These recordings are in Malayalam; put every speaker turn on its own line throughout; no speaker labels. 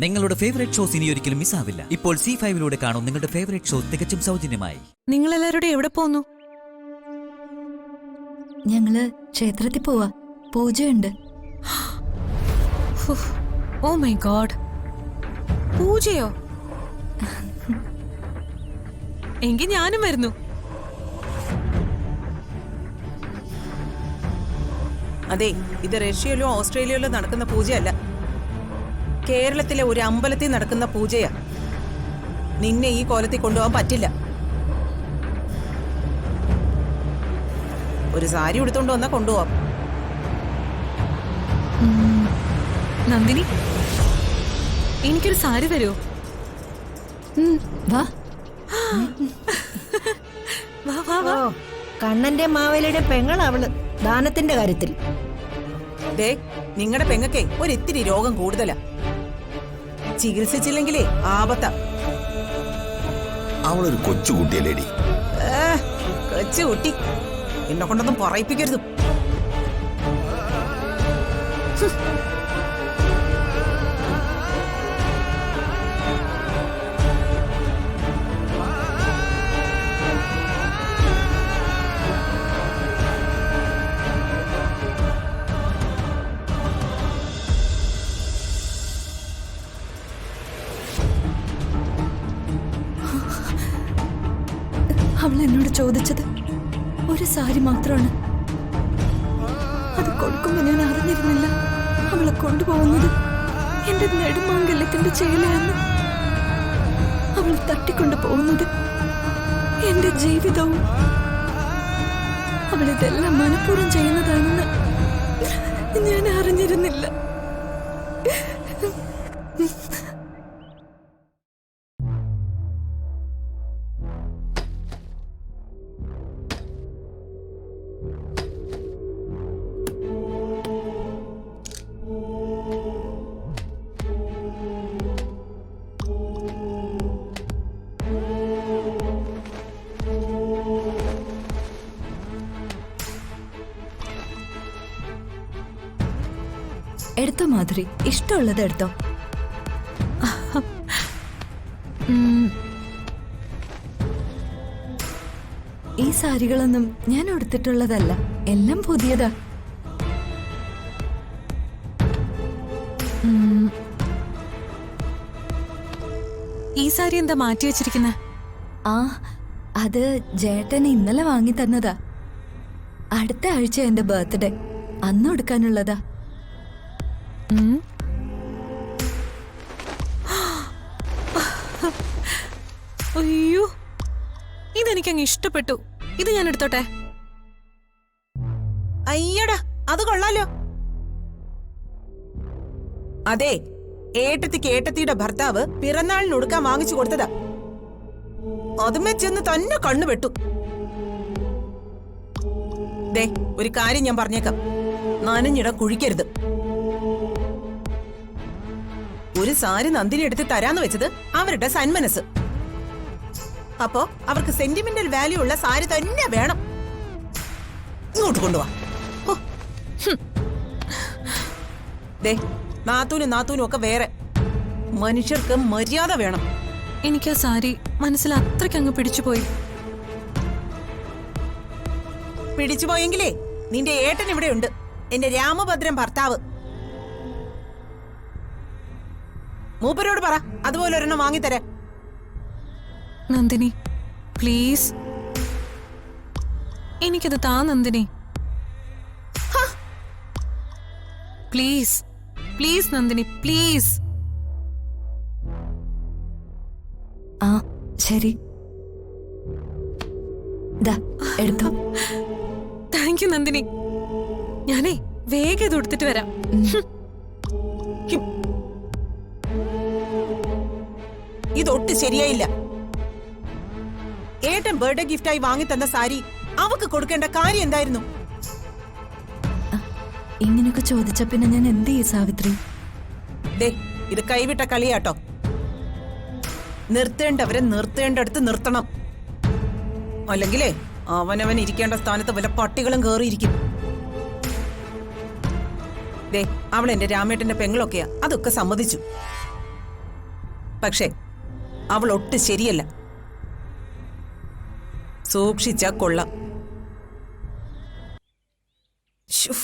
നിങ്ങളുടെ ഫേവറേറ്റ് ഷോസ് ഇനി ഒരിക്കലും മിസ്സാവില്ല. ഇപ്പോൾ C5 കാണും നിങ്ങളുടെ ഫേവറേറ്റ് ഷോ തികച്ചും സൗജന്യമായി.
നിങ്ങൾ എല്ലാവരും എവിടെ പോന്നു?
ഞങ്ങള് ക്ഷേത്രത്തിൽ പോവാ, പൂജയുണ്ട്.
Oh my God, പൂജയോ? എങ്കിൽ ഞാനും വരുന്നു.
അതെ, ഇത് റഷ്യയിലോ ഓസ്ട്രേലിയയിലോ നടക്കുന്ന പൂജയല്ല, കേരളത്തിലെ ഒരു അമ്പലത്തിൽ നടക്കുന്ന പൂജയാ. നിന്നെ ഈ കോലത്തിൽ കൊണ്ടുപോകാൻ പറ്റില്ല. ഒരു സാരി എടുത്തോണ്ട് വന്നാ കൊണ്ടുപോവാം.
നന്ദിനി, എനിക്കൊരു സാരി തരുമോ?
വാ
വാ വാ വാ.
കണ്ണന്റെ മാവേലിയുടെ പെങ്ങളവള് ദാനത്തിന്റെ കാര്യത്തിൽ.
ദേ, നിങ്ങളുടെ പെങ്ങക്കെ ഒരിത്തിരി രോഗം കൂടുതലാ. ചികിത്സിച്ചില്ലെങ്കിലേ ആപത്താ.
അവളൊരു കൊച്ചുകുട്ടിയല്ലേടി.
കൊച്ചുകുട്ടി എന്നെ കൊണ്ടൊന്നും പറയിപ്പിക്കരുത്.
അവൾ എന്നോട് ചോദിച്ചത് ഒരു സാരി മാത്രമാണ്. അത് കൊടുക്കുമ്പോ ഞാൻ അറിഞ്ഞിരുന്നില്ല അവളെ കൊണ്ടുപോകുന്നത് എന്റെ നെടുമാങ്കല്യത്തിന്റെ ചേലയാന്ന്. അവൾ തട്ടിക്കൊണ്ടു പോകുന്നത് എന്റെ ജീവിതവും. അവളിതെല്ലാം മനഃപൂർവ്വം ചെയ്യുന്നതാണെന്ന് ഞാൻ അറിഞ്ഞിരുന്നില്ല. എടുത്തോ മാധുരി, ഇഷ്ടമുള്ളത് എടുത്തോ. ഈ സാരികളൊന്നും ഞാൻ ഉടുത്തിട്ടുള്ളതല്ല, എല്ലാം പുതിയതാ.
ഈ സാരി എന്താ മാറ്റി വെച്ചിരിക്കുന്ന?
ആ, അത് ജേട്ടൻ ഇന്നലെ വാങ്ങി തന്നതാ. അടുത്ത ആഴ്ച എന്റെ ബർത്ത്ഡേ, അന്ന് ഉടുക്കാനുള്ളതാ.
അയ്യോ, ഇതെനിക്കങ്ങ് ഇഷ്ടപ്പെട്ടു. ഇത് ഞാൻ എടുത്തോട്ടെ?
അയ്യടാ, അത് കൊള്ളാലോ. അതെ, ഏട്ടത്തിക്ക് ഏട്ടത്തിയുടെ ഭർത്താവ് പിറന്നാളിന് ഉടുക്കാൻ വാങ്ങിച്ചു കൊടുത്തതാ. അതുമേ ചെന്ന് തന്നെ കണ്ണുപെട്ടു. ദേ, ഒരു കാര്യം ഞാൻ പറഞ്ഞേക്കാം, നനഞ്ഞിടം കുഴിക്കരുത്. ഒരു സാരി നന്ദിനി എടുത്ത് തരാന്ന് വെച്ചത് അവരുടെ സന്മനസ്. അപ്പോ അവർക്ക് സെന്റിമെന്റൽ വാല്യൂ ഉള്ള സാരി തന്നെ വേണം. ഇങ്ങോട്ട് കൊണ്ടുവാ. ദേ, നാത്തൂനും ഒക്കെ വേറെ. മനുഷ്യർക്ക് മര്യാദ വേണം.
എനിക്ക് ആ സാരി മനസ്സിൽ അത്രയ്ക്കങ്ങ് പിടിച്ചുപോയി.
പിടിച്ചുപോയെങ്കിലേ നിന്റെ ഏട്ടൻ ഇവിടെ ഉണ്ട്, എന്റെ രാമഭദ്രൻ ഭർത്താവ്. മൂപ്പരോട് പറ അതുപോലെ ഒരെണ്ണം വാങ്ങിത്തരാ.
നന്ദിനി, പ്ലീസ് എനിക്കത് താ Nandini. Please please Nandini, please.
ആ ശരി, ദാ എടുത്തോ.
Thank you Nandini. ഞാനേ വേഗം ഇത് എടുത്തിട്ട് വരാം.
ഇതൊട്ട് ശരിയായില്ല. ഏട്ടൻ ബർത്ത്ഡേ ഗിഫ്റ്റായി വാങ്ങി തന്ന സാരി അവക്ക് കൊടുക്കേണ്ട കാര്യം എന്തായിരുന്നു?
ഇങ്ങനെയൊക്കെ ചോദിച്ച പിന്നെ ഞാൻ എന്ത് ചെയ്യും സാവിത്രി?
ദേ, ഇത് കൈവിട്ട കളിയാട്ടോ. നിർത്തേണ്ടവരെ നിർത്തേണ്ടടുത്ത് നിർത്തണം. അല്ലെങ്കിലേ അവനവൻ ഇരിക്കേണ്ട സ്ഥാനത്ത് വല്ല പട്ടികളും കേറിയിരിക്കും. ദേ, അവൾ എന്റെ രാമേട്ടന്റെ പെങ്ങളൊക്കെയാ, അതൊക്കെ സമ്മതിച്ചു. പക്ഷേ അവൾ ഒട്ടും ശരിയല്ല. സൂക്ഷിച്ചാ കൊള്ളാം. ശ്ശോ.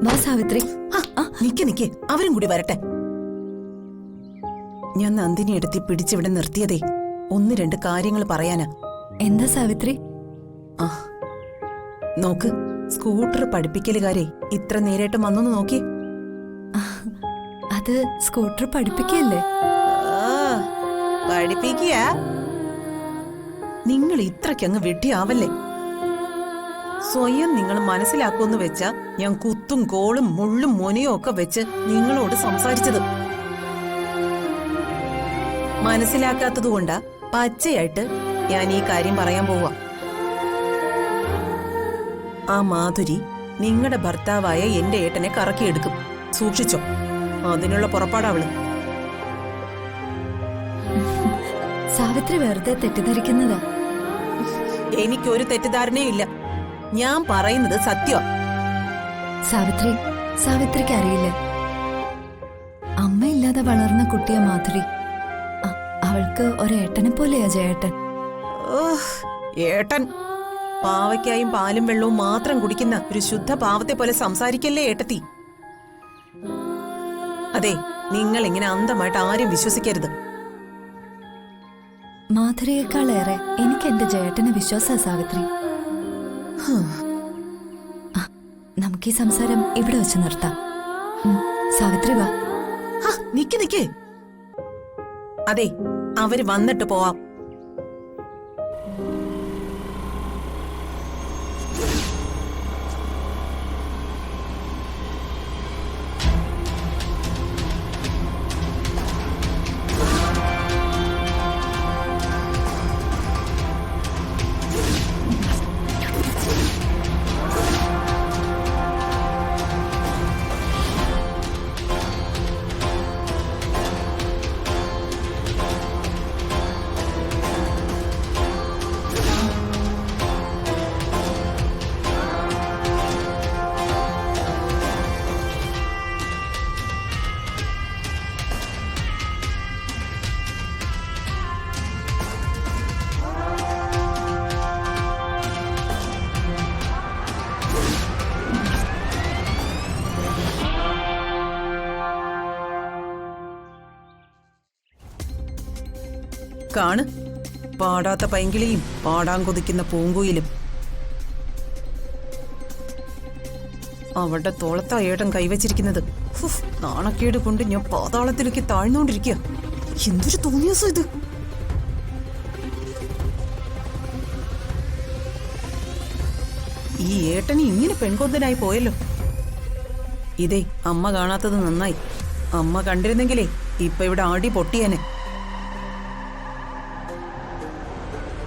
വാ സാവിത്രി.
നിക്ക് അവരും കൂടി വരട്ടെ. ഞാൻ നന്ദിനി എടുത്തി പിടിച്ചിവിടെ നിർത്തിയതേ 1-2 കാര്യങ്ങൾ പറയാനാ.
എന്താ സാവിത്രി?
ആ നോക്ക്, സ്കൂട്ടർ പഠിപ്പിക്കലുകാരെ ഇത്ര നേരായിട്ട് വന്നൊന്ന് നോക്കി.
അത് സ്കൂട്ടർ പഠിപ്പിക്കല്ലേ?
പഠിപ്പിക്കുക. നിങ്ങൾ ഇത്രയ്ക്കങ്ങ് വെട്ടിയാവല്ലേ. സ്വയം നിങ്ങൾ മനസ്സിലാക്കുമെന്ന് വെച്ചാ ഞാൻ കുത്തും കോളും മുള്ളും മുനയും ഒക്കെ വെച്ച് നിങ്ങളോട് സംസാരിച്ചത്. മനസ്സിലാക്കാത്തതുകൊണ്ടാ പച്ചയായിട്ട് ഞാൻ ഈ കാര്യം പറയാൻ പോവാ. ആ മാധുരി നിങ്ങളുടെ ഭർത്താവായ എന്റെ ഏട്ടനെ കറക്കിയെടുക്കും. സൂക്ഷിച്ചോ. അതിനുള്ള പുറപ്പാടവള്.
സാവിത്രി വെറുതെ തെറ്റിദ്ധരിക്കുന്നതാ.
എനിക്കൊരു തെറ്റിദ്ധാരണയും ഇല്ല. ഞാൻ പറയുന്നത് സത്യം.
സാവിത്രിക്ക് അറിയില്ലേ, അമ്മയില്ലാതെ വളർന്ന കുട്ടിയ മാധുരി. അവൾക്ക് ഒരേട്ടനെ പോലെയാ ജയേട്ടൻ.
ഏട്ടൻ പാവയ്ക്കായും പാലും വെള്ളവും മാത്രം കുടിക്കുന്ന ഒരു ശുദ്ധ പാവത്തെ പോലെ സംസാരിക്കല്ലേ ഏട്ടത്തി. അതെ, നിങ്ങൾ ഇങ്ങനെ അന്ധമായിട്ട് ആരും വിശ്വസിക്കരുത്.
മാധുരിയേക്കാളേറെ എനിക്ക് എന്റെ ജയേട്ടനെ വിശ്വാസാ സാവിത്രി. നമുക്ക് ഈ സംസാരം ഇവിടെ വെച്ച് നിർത്താം. സാവിത്രി വാ.
നിക്ക്. അതെ, അവര് വന്നിട്ട് പോവാം. കാണ്, പാടാത്ത പൈങ്കിളിയും പാടാൻ കൊതിക്കുന്ന പൂങ്കുയിലും. അവളുടെ തോളത്താ ഏട്ടൻ കൈവച്ചിരിക്കുന്നത്. നാണക്കേട് കൊണ്ട് ഞാൻ പാതാളത്തിലേക്ക് താഴ്ന്നുകൊണ്ടിരിക്കുക. എന്തൊരു തോന്നിയാസം ഇത്. ഈ ഏട്ടന് ഇങ്ങനെ പെൺകൊന്തനായി പോയല്ലോ. ഇതേ അമ്മ കാണാത്തത് നന്നായി. അമ്മ കണ്ടിരുന്നെങ്കിലേ ഇപ്പൊ ഇവിടെ ആടി പൊട്ടിയനെ.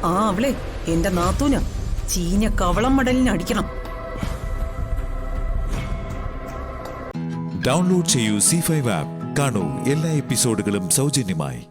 അവളെ എന്റെ നാത്തൂന ചീഞ്ഞ കവളം മടലിന് അടിക്കണം.
ഡൗൺലോഡ് ചെയ്യൂ C5 ആപ്പ്. കാണൂ എല്ലാ എപ്പിസോഡുകളും സൗജന്യമായി.